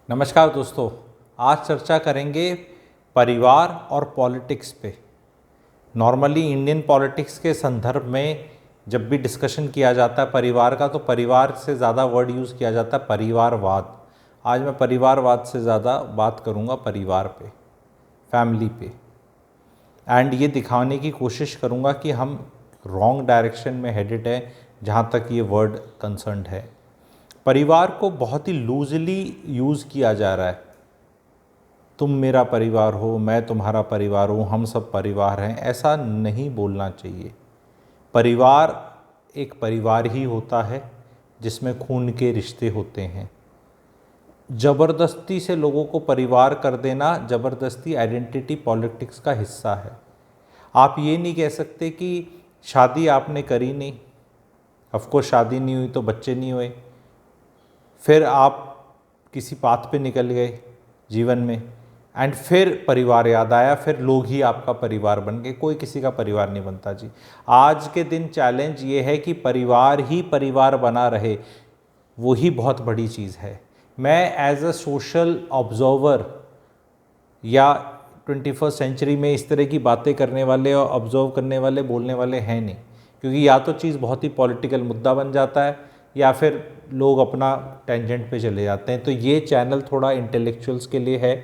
नमस्कार दोस्तों, आज चर्चा करेंगे परिवार और पॉलिटिक्स पे। नॉर्मली इंडियन पॉलिटिक्स के संदर्भ में जब भी डिस्कशन किया जाता है परिवार का, तो परिवार से ज़्यादा वर्ड यूज़ किया जाता है परिवारवाद। आज मैं परिवारवाद से ज़्यादा बात करूँगा परिवार पे, फैमिली पे, एंड ये दिखाने की कोशिश करूँगा कि हम रॉन्ग डायरेक्शन में हेडेड है जहाँ तक ये वर्ड कंसर्न्ड है। परिवार को बहुत ही लूजली यूज़ किया जा रहा है। तुम मेरा परिवार हो, मैं तुम्हारा परिवार हूँ, हम सब परिवार हैं, ऐसा नहीं बोलना चाहिए। परिवार एक परिवार ही होता है जिसमें खून के रिश्ते होते हैं। ज़बरदस्ती से लोगों को परिवार कर देना ज़बरदस्ती आइडेंटिटी पॉलिटिक्स का हिस्सा है। आप ये नहीं कह सकते कि शादी आपने करी नहीं, ऑफकोर्स शादी नहीं हुई तो बच्चे नहीं हुए, फिर आप किसी पाथ पे निकल गए जीवन में एंड फिर परिवार याद आया, फिर लोग ही आपका परिवार बन गए। कोई किसी का परिवार नहीं बनता जी। आज के दिन चैलेंज ये है कि परिवार ही परिवार बना रहे, वो ही बहुत बड़ी चीज़ है। मैं एज अ सोशल ऑब्जर्वर या 21st सेंचुरी में इस तरह की बातें करने वाले और ऑब्जर्व करने वाले बोलने वाले हैं नहीं, क्योंकि या तो चीज़ बहुत ही पॉलिटिकल मुद्दा बन जाता है या फिर लोग अपना टेंजेंट पे चले जाते हैं। तो ये चैनल थोड़ा इंटेलेक्चुअल्स के लिए है।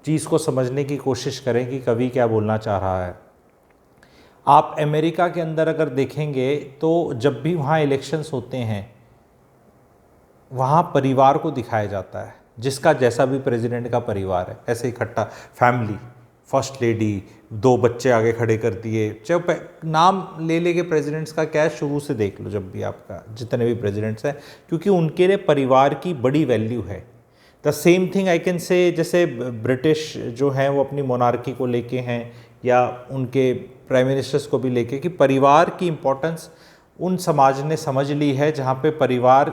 चीज़ को समझने की कोशिश करें कि कवि क्या बोलना चाह रहा है। आप अमेरिका के अंदर अगर देखेंगे तो जब भी वहाँ इलेक्शंस होते हैं, वहाँ परिवार को दिखाया जाता है, जिसका जैसा भी प्रेसिडेंट का परिवार है, ऐसे इकट्ठा फैमिली, फर्स्ट लेडी, दो बच्चे आगे खड़े कर दिए। चाहे नाम ले लेके प्रेसिडेंट्स का क्या है, शुरू से देख लो, जब भी आपका जितने भी प्रेसिडेंट्स हैं, क्योंकि उनके लिए परिवार की बड़ी वैल्यू है। The same thing I can say, जैसे ब्रिटिश जो हैं वो अपनी मोनार्की को लेके हैं या उनके प्राइम मिनिस्टर्स को भी लेके, कि परिवार की इम्पोर्टेंस उन समाज ने समझ ली है जहाँ पे परिवार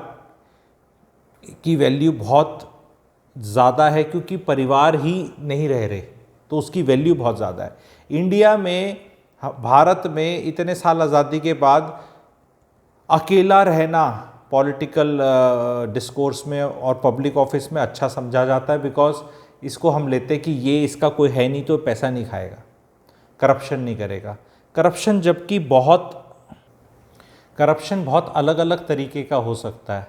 की वैल्यू बहुत ज़्यादा है, क्योंकि परिवार ही नहीं रह रहे तो उसकी वैल्यू बहुत ज़्यादा है। इंडिया में, भारत में इतने साल आज़ादी के बाद अकेला रहना पॉलिटिकल डिस्कोर्स में और पब्लिक ऑफिस में अच्छा समझा जाता है, बिकॉज इसको हम लेते हैं कि ये इसका कोई है नहीं तो पैसा नहीं खाएगा, करप्शन नहीं करेगा। करप्शन जबकि करप्शन बहुत अलग अलग तरीके का हो सकता है।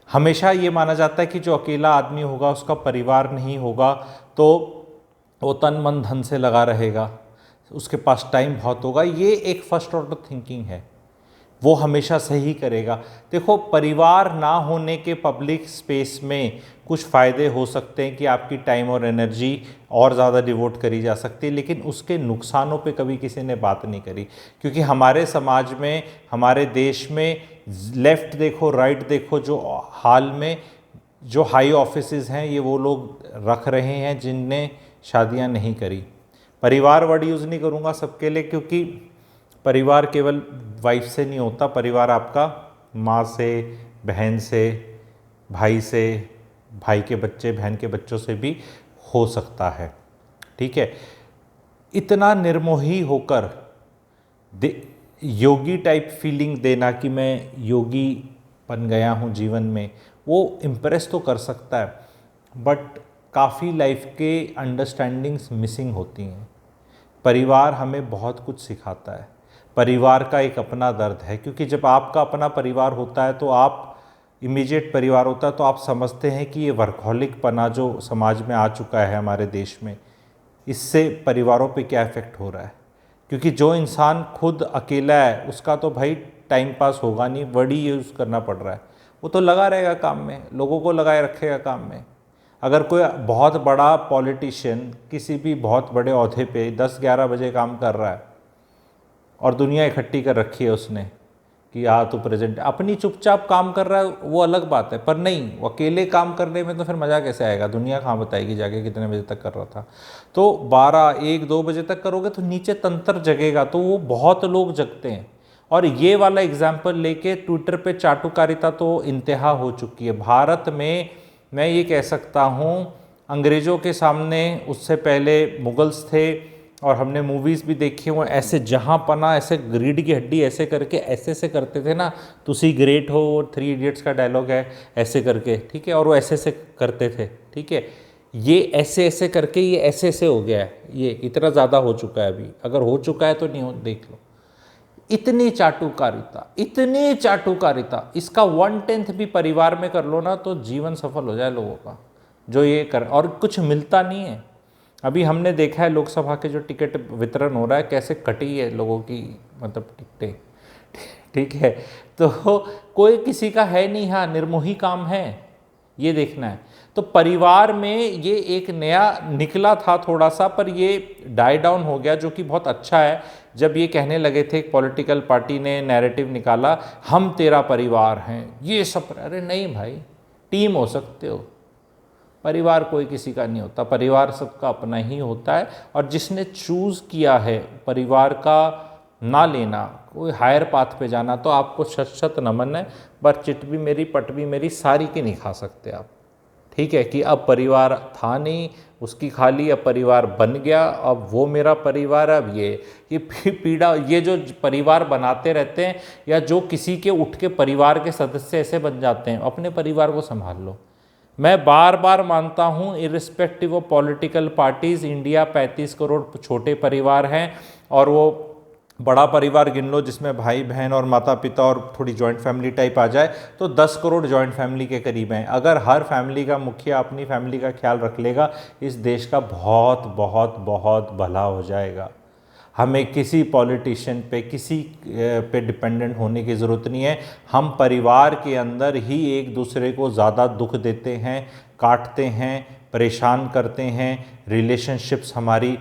हमेशा ये माना जाता है कि जो अकेला आदमी होगा, उसका परिवार नहीं होगा, तो वो तन मन धन से लगा रहेगा, उसके पास टाइम बहुत होगा। ये एक फर्स्ट ऑर्डर थिंकिंग है, वो हमेशा सही करेगा। देखो, परिवार ना होने के पब्लिक स्पेस में कुछ फ़ायदे हो सकते हैं कि आपकी टाइम और एनर्जी और ज़्यादा डिवोट करी जा सकती है, लेकिन उसके नुकसानों पे कभी किसी ने बात नहीं करी। क्योंकि हमारे समाज में, हमारे देश में, लेफ़्ट देखो राइट देखो, जो हाल में जो हाई ऑफिसेज हैं ये वो लोग रख रहे हैं जिनने शादियां नहीं करी। परिवार वर्ड यूज़ नहीं करूँगा सबके लिए, क्योंकि परिवार केवल वाइफ से नहीं होता। परिवार आपका माँ से, बहन से, भाई से, भाई के बच्चे, बहन के बच्चों से भी हो सकता है। ठीक है, इतना निर्मोही होकर योगी टाइप फीलिंग देना कि मैं योगी बन गया हूँ जीवन में, वो इम्प्रेस तो कर सकता है, बट काफ़ी लाइफ के अंडरस्टैंडिंग्स मिसिंग होती हैं। परिवार हमें बहुत कुछ सिखाता है। परिवार का एक अपना दर्द है, क्योंकि जब आपका अपना परिवार होता है, तो आप इमीडिएट परिवार होता है, तो आप समझते हैं कि ये वर्कहॉलिक पना जो समाज में आ चुका है हमारे देश में, इससे परिवारों पे क्या इफ़ेक्ट हो रहा है। क्योंकि जो इंसान खुद अकेला है, उसका तो भाई टाइम पास होगा नहीं, वर्ड ही यूज़ करना पड़ रहा है। वो तो लगा रहेगा काम में, लोगों को लगाए रखेगा काम में। अगर कोई बहुत बड़ा पॉलिटिशियन किसी भी बहुत बड़े ओहदे पे 10-11 बजे काम कर रहा है और दुनिया इकट्ठी कर रखी है उसने कि हाँ तू प्रेजेंट, अपनी चुपचाप काम कर रहा है, वो अलग बात है। पर नहीं, वो अकेले काम करने में तो फिर मज़ा कैसे आएगा? दुनिया कहाँ बताएगी जाके कितने बजे तक कर रहा था। तो 12, 1, 2 बजे तक करोगे तो नीचे तंत्र जगेगा, तो वो बहुत लोग जगते हैं। और ये वाला एग्जाम्पल लेके ट्विटर पे चाटुकारिता तो इंतहा हो चुकी है भारत में। मैं ये कह सकता हूँ, अंग्रेज़ों के सामने, उससे पहले मुगल्स थे, और हमने मूवीज़ भी देखी हैं, वो ऐसे जहाँ पना ऐसे रीढ़ की हड्डी ऐसे करके ऐसे ऐसे करते थे ना, तुसी ग्रेट हो, और 3 इडियट्स का डायलॉग है, ऐसे करके, ठीक है, और वो ऐसे ऐसे करते थे, ठीक है। ये ऐसे ऐसे करके ये ऐसे ऐसे हो गया है, ये इतना ज़्यादा हो चुका है अभी, अगर हो चुका है तो नहीं हो, देख लो। इतनी चाटुकारिता, इतनी चाटुकारिता, इसका 1/10 भी परिवार में कर लो ना तो जीवन सफल हो जाए लोगों का, जो ये कर, और कुछ मिलता नहीं है। अभी हमने देखा है लोकसभा के जो टिकट वितरण हो रहा है, कैसे कटी है लोगों की, मतलब टिकटें, ठीक है। तो कोई किसी का है नहीं, हाँ निर्मोही काम है, ये देखना है। तो परिवार में ये एक नया निकला था थोड़ा सा, पर ये डाई डाउन हो गया, जो कि बहुत अच्छा है। जब ये कहने लगे थे, एक पॉलिटिकल पार्टी ने नैरेटिव निकाला, हम तेरा परिवार हैं, ये सब, अरे नहीं भाई, टीम हो सकते हो, परिवार कोई किसी का नहीं होता, परिवार सबका अपना ही होता है। और जिसने चूज़ किया है परिवार का ना लेना, कोई हायर पाथ पे जाना, तो आपको शत शत नमन है, पर चिट भी मेरी पट भी मेरी सारी की नहीं खा सकते आप, ठीक है। कि अब परिवार था नहीं, उसकी खाली, अब परिवार बन गया, अब वो मेरा परिवार, अब ये पीड़ा, ये जो परिवार बनाते रहते हैं, या जो किसी के उठ के परिवार के सदस्य ऐसे बन जाते हैं, अपने परिवार को संभाल लो। मैं बार बार मानता हूँ, irrespective of political parties, India 35 crore छोटे परिवार हैं, और वो बड़ा परिवार गिन लो जिसमें भाई बहन और माता पिता और थोड़ी जॉइंट फैमिली टाइप आ जाए, तो 10 करोड़ जॉइंट फैमिली के करीब हैं। अगर हर फैमिली का मुखिया अपनी फैमिली का ख्याल रख लेगा, इस देश का बहुत बहुत बहुत भला हो जाएगा। हमें किसी पॉलिटिशियन पे, किसी पे डिपेंडेंट होने की ज़रूरत नहीं है। हम परिवार के अंदर ही एक दूसरे को ज़्यादा दुख देते हैं, काटते हैं, परेशान करते हैं, रिलेशनशिप्स हमारी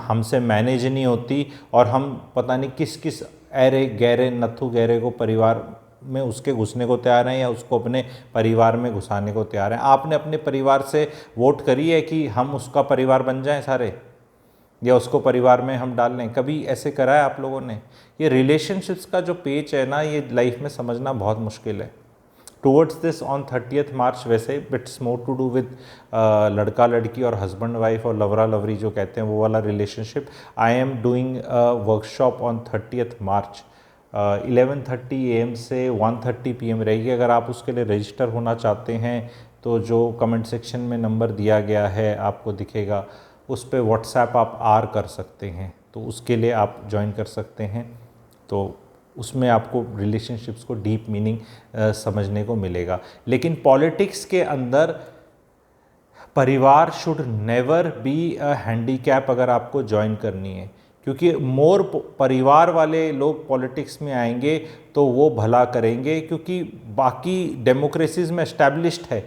हमसे मैनेज नहीं होती, और हम पता नहीं किस किस ऐरे गहरे नथु गहरे को परिवार में उसके घुसने को तैयार हैं, या उसको अपने परिवार में घुसाने को तैयार हैं। आपने अपने परिवार से वोट करी है कि हम उसका परिवार बन जाएं सारे, या उसको परिवार में हम डाल लें? कभी ऐसे करा है आप लोगों ने? ये रिलेशनशिप्स का जो पेच है ना, ये लाइफ में समझना बहुत मुश्किल है। Towards this on 30th March, वैसे it's more to do with लड़का लड़की और हस्बैंड वाइफ और लवरा लवरी जो कहते हैं, वो वाला relationship. I am doing workshop on 30th March, 11:30 AM से 1:30 PM रहेगी। अगर आप उसके लिए रजिस्टर होना चाहते हैं तो जो कमेंट सेक्शन में नंबर दिया गया है आपको दिखेगा, उस पर व्हाट्सएप आप आर कर सकते हैं, तो उसके लिए आप ज्वाइन कर सकते हैं। तो उसमें आपको रिलेशनशिप्स को डीप मीनिंग समझने को मिलेगा। लेकिन पॉलिटिक्स के अंदर परिवार should never be a handicap अगर आपको ज्वाइन करनी है, क्योंकि मोर परिवार वाले लोग पॉलिटिक्स में आएंगे तो वो भला करेंगे, क्योंकि बाकी डेमोक्रेसीज में एस्टैब्लिश्ड है,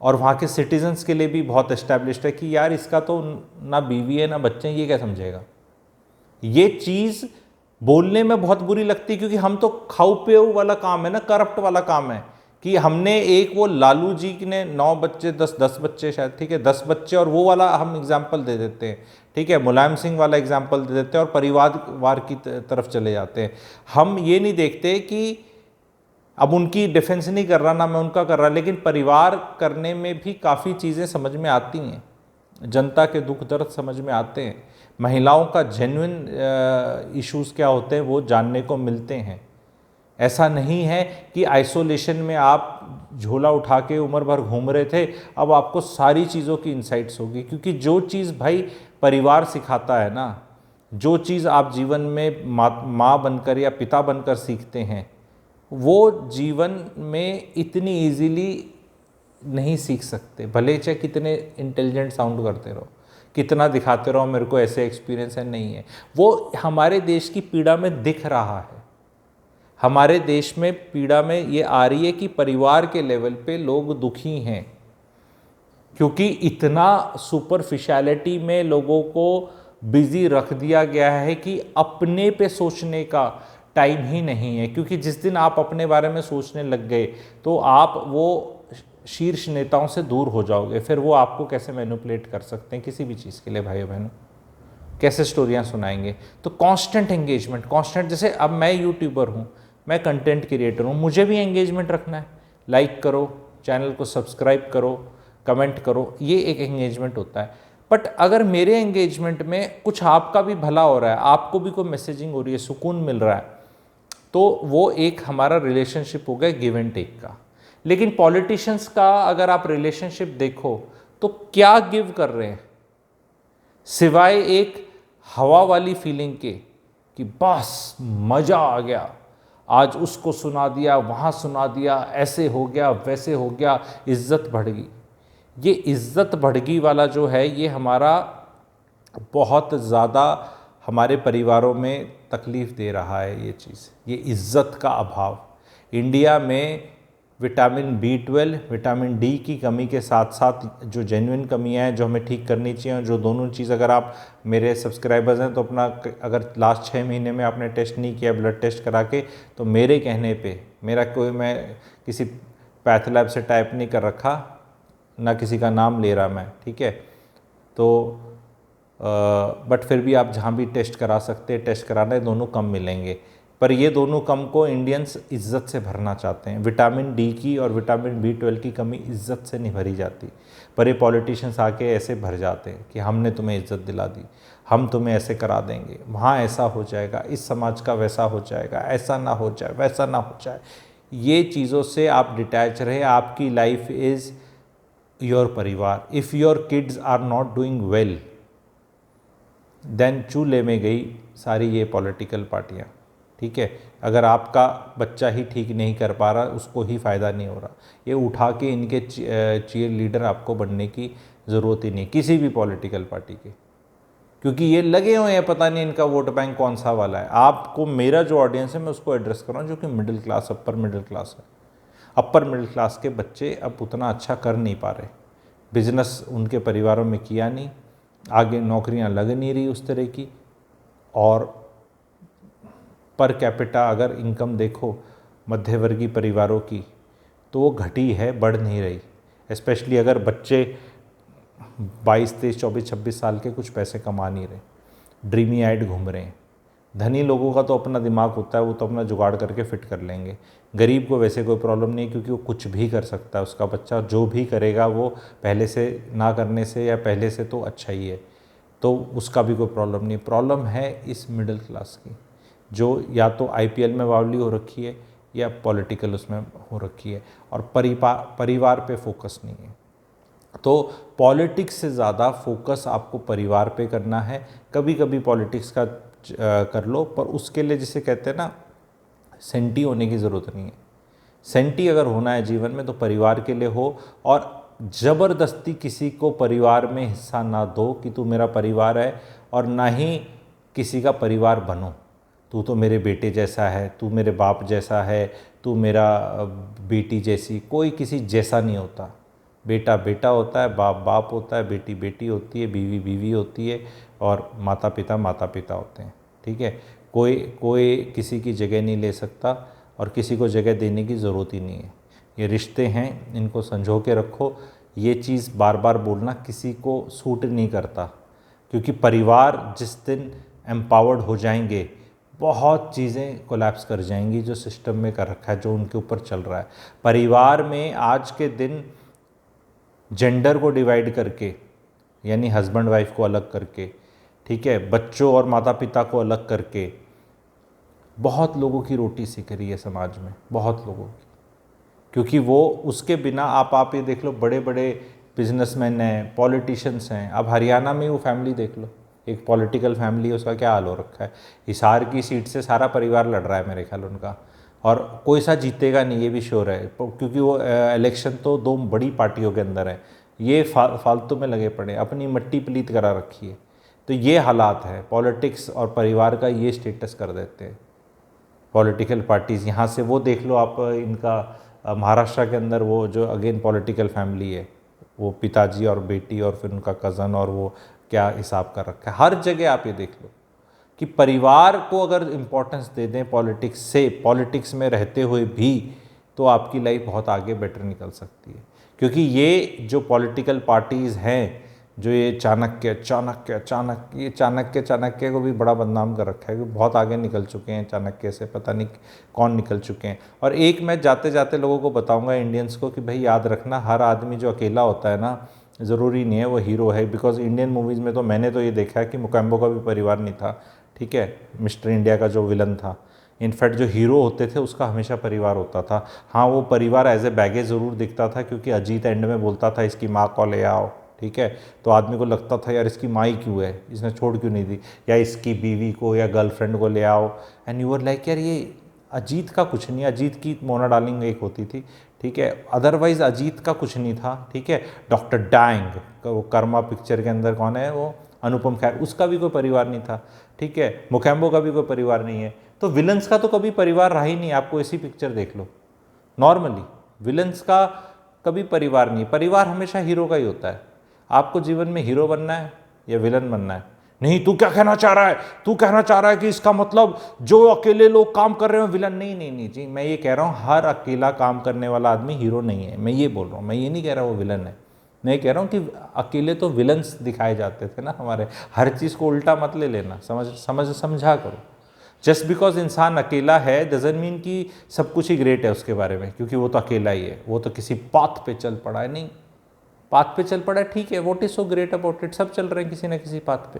और वहाँ के सिटीजन्स के लिए भी बहुत एस्टैब्लिश्ड है कि यार इसका तो ना बीवी है ना बच्चे हैं, ये क्या समझेगा। ये चीज़ बोलने में बहुत बुरी लगती है, क्योंकि हम तो खाऊ पेऊ वाला काम है ना, करप्ट वाला काम है, कि हमने एक वो लालू जी ने 9 बच्चे 10 बच्चे शायद, ठीक है, 10 बच्चे, और वो वाला हम एग्जाम्पल दे देते हैं, ठीक है, मुलायम सिंह वाला एग्जाम्पल दे देते हैं, और परिवारवार की तरफ चले जाते हैं। हम ये नहीं देखते कि अब उनकी डिफेंस नहीं कर रहा ना मैं उनका कर रहा, लेकिन परिवार करने में भी काफ़ी चीज़ें समझ में आती हैं, जनता के दुख दर्द समझ में आते हैं, महिलाओं का जेन्युइन इश्यूज़ क्या होते हैं वो जानने को मिलते हैं। ऐसा नहीं है कि आइसोलेशन में आप झोला उठा के उम्र भर घूम रहे थे, अब आपको सारी चीज़ों की इंसाइट्स होगी, क्योंकि जो चीज़ भाई परिवार सिखाता है ना, जो चीज़ आप जीवन में माँ बनकर या पिता बनकर सीखते हैं, वो जीवन में इतनी इजीली नहीं सीख सकते, भले चाहे कितने इंटेलिजेंट साउंड करते रहो, कितना दिखाते रहो मेरे को ऐसे एक्सपीरियंस है, नहीं है। वो हमारे देश की पीड़ा में दिख रहा है, हमारे देश में पीड़ा में ये आ रही है कि परिवार के लेवल पे लोग दुखी हैं, क्योंकि इतना सुपरफिशियलिटी में लोगों को बिजी रख दिया गया है कि अपने पे सोचने का टाइम ही नहीं है। क्योंकि जिस दिन आप अपने बारे में सोचने लग गए तो आप वो शीर्ष नेताओं से दूर हो जाओगे, फिर वो आपको कैसे मैनिपुलेट कर सकते हैं किसी भी चीज़ के लिए, भाइयों बहनों, कैसे स्टोरियाँ सुनाएंगे। तो कांस्टेंट एंगेजमेंट, कांस्टेंट, जैसे अब मैं यूट्यूबर हूँ, मैं कंटेंट क्रिएटर हूँ, मुझे भी एंगेजमेंट रखना है, लाइक करो, चैनल को सब्सक्राइब करो, कमेंट करो, ये एक एंगेजमेंट होता है। बट अगर मेरे एंगेजमेंट में कुछ आपका भी भला हो रहा है, आपको भी कोई मैसेजिंग हो रही है, सुकून मिल रहा है, तो वो एक हमारा रिलेशनशिप हो गया गिव एंड टेक का। लेकिन पॉलिटिशियंस का अगर आप रिलेशनशिप देखो तो क्या गिव कर रहे हैं सिवाय एक हवा वाली फीलिंग के कि बस मज़ा आ गया, आज उसको सुना दिया, वहाँ सुना दिया, ऐसे हो गया, वैसे हो गया, इज्जत बढ़ गई। ये इज्जत बढ़गी वाला जो है ये हमारा बहुत ज़्यादा हमारे परिवारों में तकलीफ़ दे रहा है। ये चीज़, ये इज्जत का अभाव इंडिया में विटामिन B12, विटामिन डी की कमी के साथ साथ जो जेन्युइन कमियां हैं जो हमें ठीक करनी चाहिए, जो दोनों चीज़ अगर आप मेरे सब्सक्राइबर्स हैं तो अपना अगर लास्ट 6 महीने में आपने टेस्ट नहीं किया ब्लड टेस्ट करा के, तो मेरे कहने पे, मेरा कोई, मैं किसी पैथ लैब से टाइप नहीं कर रखा, ना किसी का नाम ले रहा मैं, ठीक है, तो बट फिर भी आप जहाँ भी टेस्ट करा सकते हैं, टेस्ट कराना है, दोनों कम मिलेंगे। पर ये दोनों कम को इंडियंस इज्जत से भरना चाहते हैं। विटामिन डी की और विटामिन B12 की कमी इज्जत से नहीं भरी जाती, पर ये पॉलिटिशियंस आके ऐसे भर जाते हैं कि हमने तुम्हें इज्जत दिला दी, हम तुम्हें ऐसे करा देंगे, वहाँ ऐसा हो जाएगा, इस समाज का वैसा हो जाएगा, ऐसा ना हो जाए, वैसा ना हो जाए। ये चीज़ों से आप डिटैच रहे। आपकी लाइफ इज़ योर परिवार। If your kids are not doing well then चूल्हे में गई सारी ये पॉलिटिकल पार्टियाँ, ठीक है। अगर आपका बच्चा ही ठीक नहीं कर पा रहा, उसको ही फ़ायदा नहीं हो रहा, ये उठा के इनके चीयर लीडर आपको बनने की ज़रूरत ही नहीं किसी भी पॉलिटिकल पार्टी के, क्योंकि ये लगे हुए हैं पता नहीं इनका वोट बैंक कौन सा वाला है। आपको, मेरा जो ऑडियंस है मैं उसको एड्रेस कर रहा हूँ जो कि middle class, upper middle class है। अपर मिडिल क्लास के बच्चे अब उतना अच्छा कर नहीं पा रहे, बिजनेस उनके परिवारों में किया नहीं, आगे नौकरियां लग नहीं रही उस तरह की, और पर कैपिटा अगर इनकम देखो मध्यवर्गीय परिवारों की तो वो घटी है, बढ़ नहीं रही। स्पेशली अगर बच्चे 22, 23, 24, 26 साल के कुछ पैसे कमा नहीं रहे, ड्रीमी आइड घूम रहे हैं। धनी लोगों का तो अपना दिमाग होता है, वो तो अपना जुगाड़ करके फिट कर लेंगे। गरीब को वैसे कोई प्रॉब्लम नहीं, क्योंकि वो कुछ भी कर सकता है, उसका बच्चा जो भी करेगा वो पहले से ना करने से या पहले से तो अच्छा ही है, तो उसका भी कोई प्रॉब्लम नहीं। प्रॉब्लम है इस मिडिल क्लास की, जो या तो IPL में बावली हो रखी है या पॉलिटिकल उसमें हो रखी है, और परिवार पे फोकस नहीं है। तो पॉलिटिक्स से ज़्यादा फोकस आपको परिवार पे करना है। कभी कभी पॉलिटिक्स का कर लो, पर उसके लिए जिसे कहते हैं ना, सेंटी होने की ज़रूरत नहीं है। सेंटी अगर होना है जीवन में तो परिवार के लिए हो, और ज़बरदस्ती किसी को परिवार में हिस्सा ना दो कि तू मेरा परिवार है, और ना ही किसी का परिवार बनो। तू तो मेरे बेटे जैसा है, तू मेरे बाप जैसा है, तू मेरा बेटी जैसी, कोई किसी जैसा नहीं होता। बेटा बेटा होता है, बाप बाप होता है, बेटी बेटी होती है, बीवी बीवी होती है, और माता पिता माता पिता होते हैं, ठीक है। कोई किसी की जगह नहीं ले सकता, और किसी को जगह देने की ज़रूरत ही नहीं है। ये रिश्ते हैं, इनको संजो के रखो। ये चीज़ बार बार बोलना किसी को सूट नहीं करता, क्योंकि परिवार जिस दिन एम्पावर्ड हो जाएंगे, बहुत चीज़ें कोलैप्स कर जाएंगी जो सिस्टम में कर रखा है, जो उनके ऊपर चल रहा है। परिवार में आज के दिन जेंडर को डिवाइड करके, यानी हस्बैंड वाइफ को अलग करके, ठीक है, बच्चों और माता पिता को अलग करके, बहुत लोगों की रोटी सीख रही है समाज में, बहुत लोगों की। क्योंकि वो उसके बिना आप ये देख लो, बड़े बड़े बिजनेसमैन हैं, पॉलिटिशियंस हैं। अब हरियाणा में वो फैमिली देख लो, एक पॉलिटिकल फैमिली है, उसका क्या हाल हो रखा है। हिसार की सीट से सारा परिवार लड़ रहा है मेरे ख्याल उनका, और कोई सा जीतेगा नहीं ये भी श्योर है, क्योंकि वो इलेक्शन तो दो बड़ी पार्टियों के अंदर है। ये फालतू में लगे पड़े, अपनी मट्टी पलीत करा रखी है। तो ये हालात है, पॉलिटिक्स और परिवार का ये स्टेटस कर देते हैं पॉलिटिकल पार्टीज़। यहाँ से वो देख लो आप, इनका महाराष्ट्र के अंदर वो जो अगेन पॉलिटिकल फैमिली है, वो पिताजी और बेटी और फिर उनका कज़न, और वो क्या हिसाब कर रखा है। हर जगह आप ये देख लो कि परिवार को अगर इम्पोर्टेंस दे दें पॉलिटिक्स से, पॉलिटिक्स में रहते हुए भी, तो आपकी लाइफ बहुत आगे बेटर निकल सकती है। क्योंकि ये जो पॉलिटिकल पार्टीज़ हैं, जो ये चाणक्य को भी बड़ा बदनाम कर रखा है, कि बहुत आगे निकल चुके हैं चाणक्य से, पता नहीं कौन निकल चुके हैं। और एक मैं जाते जाते लोगों को बताऊंगा, इंडियंस को, कि भाई याद रखना, हर आदमी जो अकेला होता है ना, ज़रूरी नहीं है वो हीरो है, बिकॉज इंडियन मूवीज़ में तो मैंने तो ये देखा है कि मुकेम्बो का भी परिवार नहीं था, ठीक है, मिस्टर इंडिया का जो विलन था। इनफैक्ट जो हीरो होते थे उसका हमेशा परिवार होता था। हाँ, वो परिवार एज ए बैगेज ज़रूर दिखता था, क्योंकि अजीत एंड में बोलता था इसकी माँ को ले आओ, ठीक है, तो आदमी को लगता था यार इसकी माँ ही क्यों है, इसने छोड़ क्यों नहीं दी, या इसकी बीवी को या गर्लफ्रेंड को ले आओ। एंड यू वर लाइक यार ये अजीत का कुछ नहीं, अजीत की मोना डार्लिंग एक होती थी, ठीक है, अदरवाइज अजीत का कुछ नहीं था, ठीक है। डॉक्टर डैंग, वो कर्मा पिक्चर के अंदर कौन है, वो अनुपम खेर, उसका भी कोई परिवार नहीं था, ठीक है। मुकेम्बो का भी कोई परिवार नहीं है। तो विलन्स का तो कभी परिवार रहा ही नहीं, आपको ऐसी पिक्चर देख लो। नॉर्मली विलन्स का कभी परिवार नहीं, परिवार हमेशा हीरो का ही होता है। आपको जीवन में हीरो बनना है या विलन बनना है? नहीं, तू क्या कहना चाह रहा है, तू कहना चाह रहा है कि इसका मतलब जो अकेले लोग काम कर रहे हो विलन? नहीं नहीं नहीं जी, मैं ये कह रहा हूँ हर अकेला काम करने वाला आदमी हीरो नहीं है, मैं ये बोल रहा हूँ। मैं ये नहीं कह रहा वो विलन है, मैं ये कह रहा हूँ कि अकेले तो विलन्स दिखाए जाते थे ना हमारे। हर चीज़ को उल्टा मत ले लेना, समझा करो। जस्ट बिकॉज इंसान अकेला है डजंट मीन कि सब कुछ ही ग्रेट है उसके बारे में, क्योंकि वो तो अकेला ही है, वो तो किसी पाथ पे चल पड़ा है। नहीं, पाथ पे चल पड़ा है, ठीक है, what is so great about it? सब चल रहे हैं किसी ना किसी पाथ पे।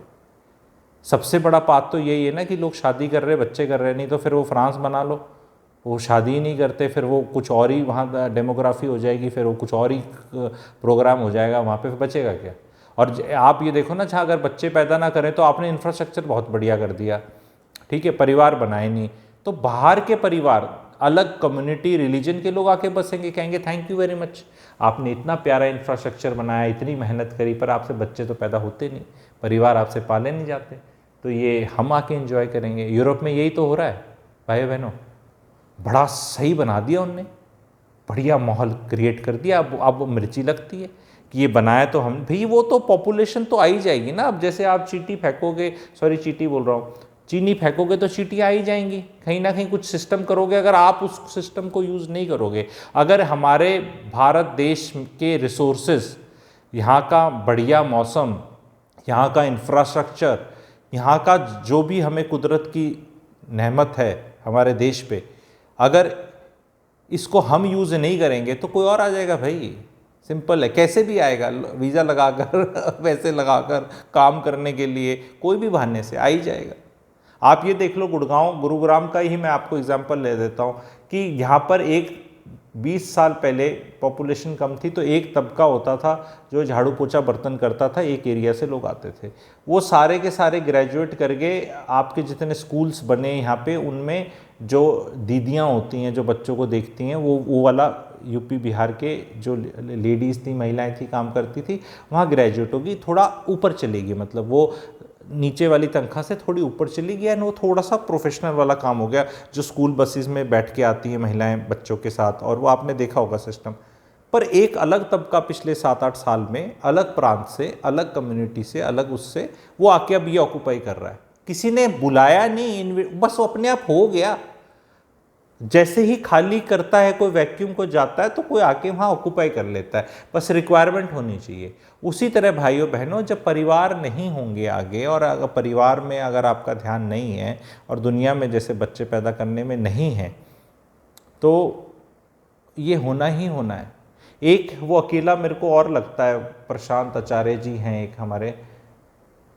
सबसे बड़ा बात तो यही है ना कि लोग शादी कर रहे, बच्चे कर रहे, नहीं तो फिर वो फ्रांस बना लो, वो शादी ही नहीं करते, फिर वो कुछ और ही वहाँ डेमोग्राफी हो जाएगी, फिर वो कुछ और ही प्रोग्राम हो जाएगा वहाँ पे, फिर बचेगा क्या? और आप ये देखो ना, जहाँ अगर बच्चे पैदा ना करें तो आपने इंफ्रास्ट्रक्चर बहुत बढ़िया कर दिया, ठीक है, परिवार बनाए नहीं, तो बाहर के परिवार, अलग कम्युनिटी, रिलीजन के लोग आके बसेंगे, कहेंगे थैंक यू वेरी मच, आपने इतना प्यारा इंफ्रास्ट्रक्चर बनाया, इतनी मेहनत करी, पर आपसे बच्चे तो पैदा होते नहीं, परिवार आपसे पाले नहीं जाते, तो ये हम आके एंजॉय करेंगे। यूरोप में यही तो हो रहा है भाई बहनों, बड़ा सही बना दिया उनने, बढ़िया माहौल क्रिएट कर दिया। अब मिर्ची लगती है कि ये बनाया तो हम, भाई वो तो पॉपुलेशन तो आ ही जाएगी ना। अब जैसे आप चींटी फेंकोगे, सॉरी चींटी बोल रहा हूँ, चीनी फेंकोगे तो चींटियाँ आ ही जाएंगी, कहीं ना कहीं कुछ सिस्टम करोगे। अगर आप उस सिस्टम को यूज़ नहीं करोगे, अगर हमारे भारत देश के रिसोर्सेज, यहाँ का बढ़िया मौसम, यहाँ का इंफ्रास्ट्रक्चर, यहाँ का जो भी हमें कुदरत की नेमत है हमारे देश पे, अगर इसको हम यूज़ नहीं करेंगे तो कोई और आ जाएगा भाई, सिंपल है। कैसे भी आएगा, वीज़ा लगाकर पैसे लगाकर काम करने के लिए, कोई भी बहाने से आ ही जाएगा। आप ये देख लो, गुरुग्राम का ही मैं आपको एग्जांपल ले देता हूँ कि यहाँ पर एक 20 साल पहले पॉपुलेशन कम थी, तो एक तबका होता था जो झाड़ू पोछा बर्तन करता था, एक एरिया से लोग आते थे, वो सारे के सारे ग्रेजुएट करके आपके जितने स्कूल्स बने यहाँ पे, उनमें जो दीदियाँ होती हैं जो बच्चों को देखती हैं, वो वाला यूपी बिहार के जो लेडीज़ थी, महिलाएं थी, काम करती थी, वहाँ ग्रेजुएट होगी, थोड़ा ऊपर चलेगी, मतलब वो नीचे वाली तनख्वाह से थोड़ी ऊपर चली गया, वो थोड़ा सा प्रोफेशनल वाला काम हो गया, जो स्कूल बसेस में बैठ के आती हैं महिलाएं बच्चों के साथ, और वो आपने देखा होगा सिस्टम। पर एक अलग तबका पिछले 7-8 साल में अलग प्रांत से, अलग कम्युनिटी से, अलग उससे, वो आके अब ये ऑक्यूपाई कर रहा है। किसी ने बुलाया नहीं, बस वो अपने आप हो गया। जैसे ही खाली करता है कोई, वैक्यूम को जाता है, तो कोई आके वहाँ ऑक्यूपाई कर लेता है, बस रिक्वायरमेंट होनी चाहिए। उसी तरह भाइयों बहनों, जब परिवार नहीं होंगे आगे, और अगर परिवार में अगर आपका ध्यान नहीं है, और दुनिया में जैसे बच्चे पैदा करने में नहीं है, तो ये होना ही होना है। एक वो अकेला मेरे को और लगता है, प्रशांत आचार्य जी हैं एक हमारे,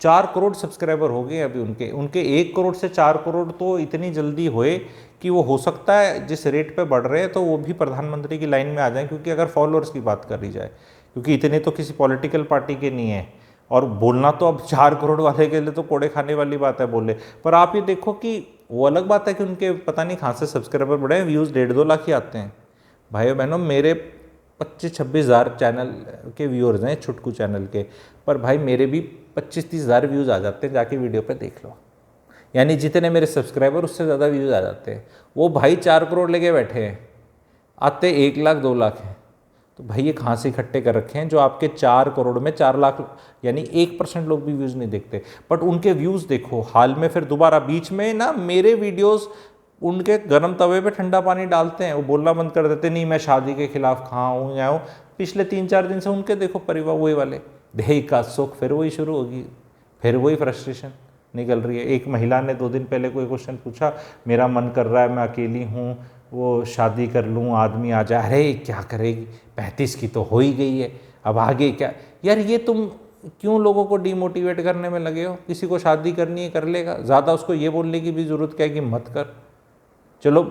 4 करोड़ सब्सक्राइबर हो गए अभी उनके 1 करोड़ से 4 करोड़ तो इतनी जल्दी होए कि वो हो सकता है जिस रेट पे बढ़ रहे हैं तो वो भी प्रधानमंत्री की लाइन में आ जाएं, क्योंकि अगर फॉलोअर्स की बात करी जाए, क्योंकि इतने तो किसी पॉलिटिकल पार्टी के नहीं है। और बोलना तो अब 4 करोड़ वाले के लिए तो कोड़े खाने वाली बात है बोले, पर आप ये देखो कि वो अलग बात है कि उनके पता नहीं कहाँ से सब्सक्राइबर बढ़े हैं, व्यूज़ 1.5-2 लाख ही आते हैं। भाइयों बहनों, मेरे 25-26 हज़ार चैनल के व्यूअर्स हैं, छुटकू चैनल के, पर भाई मेरे भी 25-30 हज़ार व्यूज़ आ जाते हैं, जाके वीडियो पे देख लो। यानी जितने मेरे सब्सक्राइबर उससे ज़्यादा व्यूज़ आ जाते हैं। वो भाई 4 करोड़ लेके बैठे हैं, आते 1 लाख 2 लाख हैं। तो भाई ये कहाँ से इकट्ठे कर रखे हैं जो आपके 4 करोड़ में 4 लाख, यानी 1% लोग भी व्यूज़ नहीं देखते, बट उनके व्यूज़ देखो। हाल में फिर दोबारा बीच में ना मेरे वीडियोज़ उनके गर्म तवे पे ठंडा पानी डालते हैं, वो बोलना बंद कर देते, नहीं मैं शादी के खिलाफ कहाँ हूँ या हूँ। पिछले 3-4 दिन से उनके देखो परिवार वही वाले, देह का सुख, फिर वही शुरू होगी, फिर वही फ्रस्ट्रेशन निकल रही है। एक महिला ने 2 दिन पहले कोई क्वेश्चन पूछा, मेरा मन कर रहा है, मैं अकेली हूँ, वो शादी कर लूँ, आदमी आ जाए। अरे क्या करेगी, 35 की तो हो ही गई है, अब आगे क्या यार, ये तुम क्यों लोगों को डीमोटिवेट करने में लगे हो? किसी को शादी करनी है कर लेगा, ज़्यादा उसको ये बोलने की भी ज़रूरत क्या है कि मत कर। चलो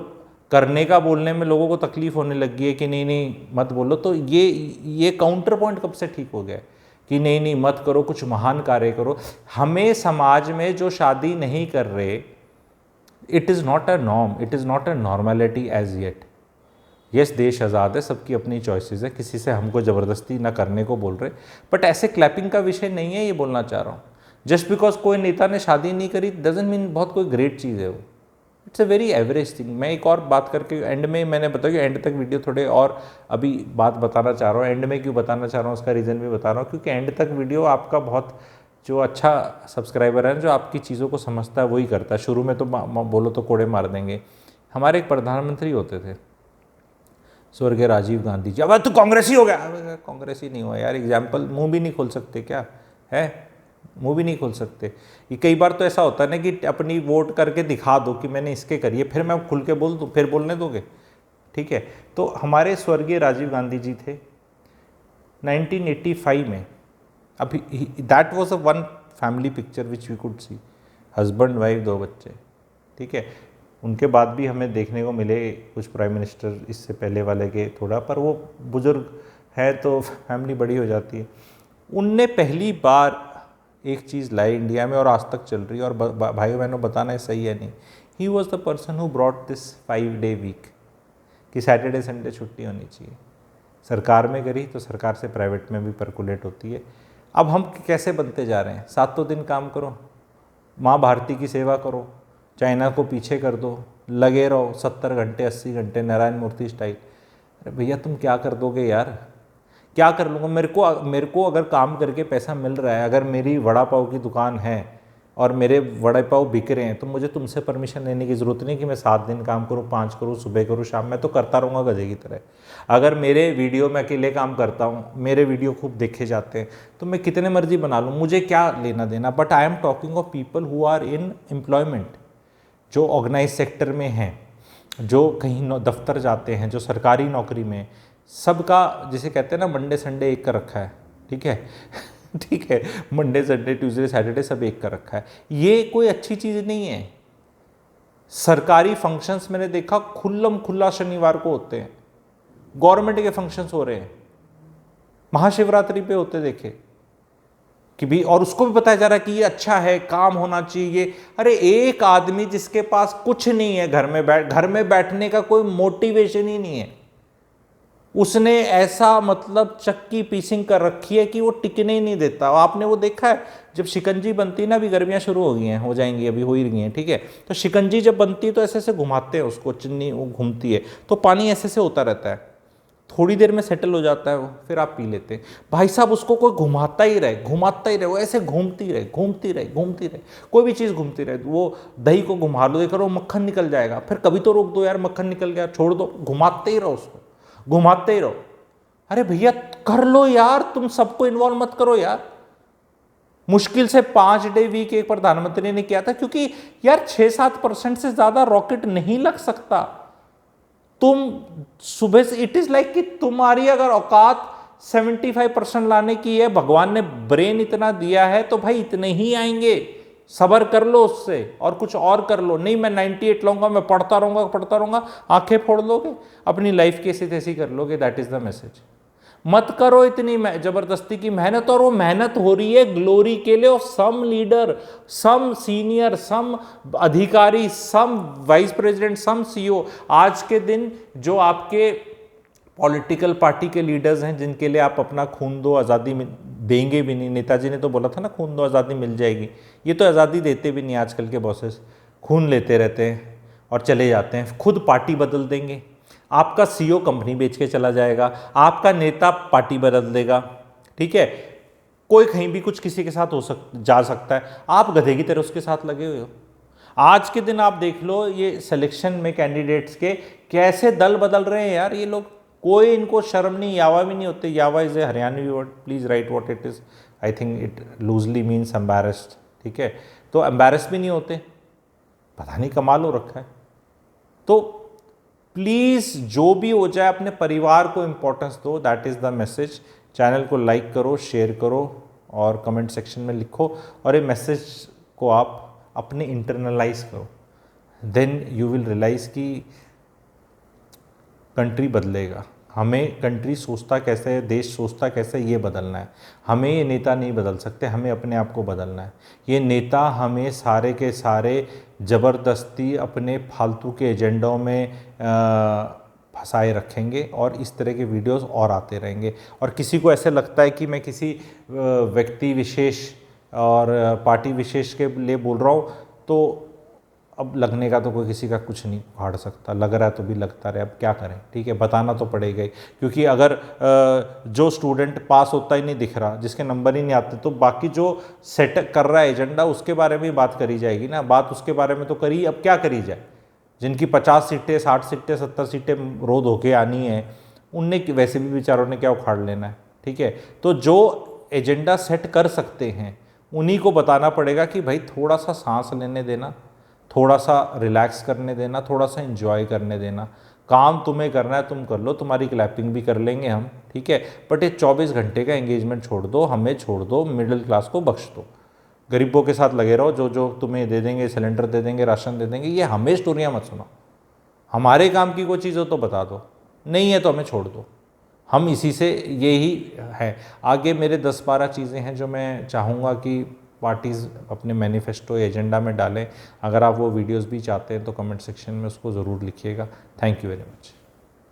करने का बोलने में लोगों को तकलीफ होने लगी है कि नहीं नहीं मत बोलो, तो ये काउंटर पॉइंट कब से ठीक हो गया कि नहीं नहीं मत करो, कुछ महान कार्य करो। हमें समाज में जो शादी नहीं कर रहे, it is not a norm, it is not a normality as yet. Yes, देश आज़ाद है, सबकी अपनी चॉइसेस है, किसी से हमको ज़बरदस्ती ना करने को बोल रहे, बट ऐसे क्लैपिंग का विषय नहीं है, ये बोलना चाह रहा हूँ। जस्ट बिकॉज कोई नेता ने शादी नहीं करी डजंट मीन बहुत कोई ग्रेट चीज़ है वो। It's a very average thing. मैं एक और बात करके एंड में मैंने बताया कि एंड तक वीडियो थोड़े और अभी बात बताना चाह रहा हूँ। एंड में क्यों बताना चाह रहा हूँ उसका रीज़न भी बता रहा हूँ, क्योंकि एंड तक वीडियो आपका बहुत जो अच्छा सब्सक्राइबर है, जो आपकी चीज़ों को समझता है वही करता है। शुरू में तो बोलो तो कोड़े मार देंगे। हमारे एक प्रधानमंत्री होते थे स्वर्गीय राजीव गांधी जी। अब तू कांग्रेसी हो गया? कांग्रेसी नहीं हुआ यार, एग्जाम्पल मुंह भी नहीं खोल सकते क्या है? मुंह भी नहीं खोल सकते। ये कई बार तो ऐसा होता है ना कि अपनी वोट करके दिखा दो कि मैंने इसके करी है, फिर मैं खुल के बोल दूँ, फिर बोलने दोगे? ठीक है। तो हमारे स्वर्गीय राजीव गांधी जी थे 1985 में। अभी that was a one family picture which we could see, husband wife 2 बच्चे। ठीक है। उनके बाद भी हमें देखने को मिले कुछ प्राइम मिनिस्टर इससे पहले वाले के थोड़ा, पर वो बुजुर्ग है तो फैमिली बड़ी हो जाती है। उनने पहली बार एक चीज़ लाई इंडिया में और आज तक चल रही है, और भाइयों बहनों बताना है सही है नहीं। He was the person who brought this 5-day week कि सैटरडे संडे छुट्टी होनी चाहिए। सरकार में करी तो सरकार से प्राइवेट में भी परकुलेट होती है। अब हम कैसे बनते जा रहे हैं? 7 दिन काम करो, माँ भारती की सेवा करो, चाइना को पीछे कर दो, लगे रहो 70 घंटे 80 घंटे नारायण मूर्ति स्टाइल। अरे भैया तुम क्या कर दोगे यार? क्या कर लूँगा? मेरे को अगर काम करके पैसा मिल रहा है, अगर मेरी वड़ा पाव की दुकान है और मेरे वड़ा पाव बिक रहे हैं, तो मुझे तुमसे परमिशन लेने की ज़रूरत नहीं कि मैं 7 दिन काम करूँ, 5 करूँ, सुबह करूँ, शाम। मैं तो करता रहूँगा गधे की तरह। अगर मेरे वीडियो में अकेले काम करता हूँ, मेरे वीडियो खूब देखे जाते हैं, तो मैं कितने मर्जी बना लूँ, मुझे क्या लेना देना। But I am talking of people who are in employment, जो ऑर्गेनाइज सेक्टर में हैं, जो कहीं दफ्तर जाते हैं, जो सरकारी नौकरी में, सबका जिसे कहते हैं ना मंडे संडे एक कर रखा है। ठीक है ठीक है, मंडे संडे ट्यूसडे सैटरडे सब एक कर रखा है। ये कोई अच्छी चीज़ नहीं है। सरकारी फंक्शंस मैंने देखा खुल्लम खुल्ला शनिवार को होते हैं, गवर्नमेंट के फंक्शंस हो रहे हैं, महाशिवरात्रि पे होते देखे कि भी, और उसको भी बताया जा रहा है कि ये अच्छा है, काम होना चाहिए। अरे एक आदमी जिसके पास कुछ नहीं है, घर में बैठने का कोई मोटिवेशन ही नहीं है, उसने ऐसा मतलब चक्की पीसिंग कर रखी है कि वो टिकने ही नहीं देता। आपने वो देखा है जब शिकंजी बनती है ना, अभी गर्मियाँ शुरू हो गई हैं, हो जाएंगी, अभी हो ही रही हैं। ठीक है। तो शिकंजी जब बनती है तो ऐसे ऐसे घुमाते हैं उसको, चिन्नी वो घूमती है तो पानी ऐसे से होता रहता है, थोड़ी देर में सेटल हो जाता है वो, फिर आप पी लेते हैं। भाई साहब उसको कोई घुमाता ही रहे, वो ऐसे घूमती रहे, कोई भी चीज़ घूमती रहे। वो दही को घुमा लो, देखो मक्खन निकल जाएगा, फिर कभी तो रोक दो यार, मक्खन निकल गया छोड़ दो, घुमाते ही रहो उसको, घुमाते ही रहो। अरे भैया कर लो यार, तुम सबको इन्वॉल्व मत करो यार। मुश्किल से 5-day वीक एक प्रधानमंत्री ने किया था, क्योंकि यार 6-7% से ज्यादा रॉकेट नहीं लग सकता। तुम सुबह से, इट इज लाइक कि तुम्हारी अगर औकात 75% लाने की है, भगवान ने ब्रेन इतना दिया है, तो भाई इतने ही आएंगे। सबर कर लो उससे और कुछ और कर लो। नहीं मैं 98 लाऊंगा, मैं पढ़ता रहूंगा, आंखें फोड़ लोगे, अपनी लाइफ की ऐसी तैसी कर लोगे। That is the message. मत करो इतनी जबरदस्ती की मेहनत, और वो मेहनत हो रही है ग्लोरी के लिए, और सम लीडर, सम सीनियर, सम अधिकारी, सम वाइस प्रेसिडेंट, सम सीईओ, आज के दिन जो आपके पॉलिटिकल पार्टी के लीडर्स हैं, जिनके लिए आप अपना खून दो, आज़ादी देंगे भी नहीं। नेताजी ने तो बोला था ना, खून दो आज़ादी मिल जाएगी। ये तो आज़ादी देते भी नहीं आजकल के बॉसेस, खून लेते रहते हैं और चले जाते हैं, खुद पार्टी बदल देंगे। आपका सीईओ कंपनी बेच के चला जाएगा, आपका नेता पार्टी बदल देगा। ठीक है। कोई कहीं भी कुछ किसी के साथ जा सकता है, आप गधे की तरह उसके साथ लगे हुए हो। आज के दिन आप देख लो ये सिलेक्शन में कैंडिडेट्स के कैसे दल बदल रहे हैं यार ये लोग। कोई इनको शर्म नहीं, यावा भी नहीं होते। यावा is a Haryanvi word, please right what it is. I think it loosely means embarrassed. ठीक है। तो एम्बैरेस भी नहीं होते, पता नहीं कमाल हो रखा है। तो प्लीज जो भी हो जाए अपने परिवार को इंपॉर्टेंस दो, that is the message. Channel को लाइक करो, शेयर करो और कमेंट सेक्शन में लिखो और ये मैसेज को आप अपने इंटरनलाइज करो। देन यू विल रियलाइज़ कि कंट्री बदलेगा। हमें कंट्री सोचता कैसे है, देश सोचता कैसे है, ये बदलना है। हमें ये नेता नहीं बदल सकते, हमें अपने आप को बदलना है। ये नेता हमें सारे के सारे ज़बरदस्ती अपने फालतू के एजेंडों में फंसाए रखेंगे और इस तरह के वीडियोस और आते रहेंगे। और किसी को ऐसे लगता है कि मैं किसी व्यक्ति विशेष और पार्टी विशेष के लिए बोल रहा हूँ, तो अब लगने का तो कोई किसी का कुछ नहीं उखाड़ सकता, लग रहा है तो भी लगता रहे, अब क्या करें, ठीक है, बताना तो पड़ेगा ही। क्योंकि अगर जो स्टूडेंट पास होता ही नहीं दिख रहा, जिसके नंबर ही नहीं आते, तो बाकी जो सेट कर रहा है एजेंडा उसके बारे में बात करी जाएगी ना। बात उसके बारे में तो करी, अब क्या करी जाए। जिनकी 50 सीटें 60 सीटें 70 सीटें रोध होके आनी है, उनने वैसे भी बेचारों ने क्या उखाड़ लेना है, ठीक है। तो जो एजेंडा सेट कर सकते हैं उन्हीं को बताना पड़ेगा कि भाई थोड़ा सा सांस लेने देना, थोड़ा सा रिलैक्स करने देना, थोड़ा सा एंजॉय करने देना। काम तुम्हें करना है तुम कर लो, तुम्हारी क्लैपिंग भी कर लेंगे हम, ठीक है, बट ये 24 घंटे का एंगेजमेंट छोड़ दो, हमें छोड़ दो, मिडिल क्लास को बख्श दो। गरीबों के साथ लगे रहो, जो जो तुम्हें दे देंगे, सिलेंडर दे देंगे, राशन दे देंगे, ये हमें स्टोरियाँ मत सुनाओ। हमारे काम की कोई चीज़ हो तो बता दो, नहीं है तो हमें छोड़ दो। हम इसी से यही है। आगे मेरे 10-12 चीज़ें हैं जो मैं चाहूँगा कि पार्टीज़ अपने मैनिफेस्टो एजेंडा में डालें। अगर आप वो वीडियोस भी चाहते हैं तो कमेंट सेक्शन में उसको ज़रूर लिखिएगा। Thank you very much.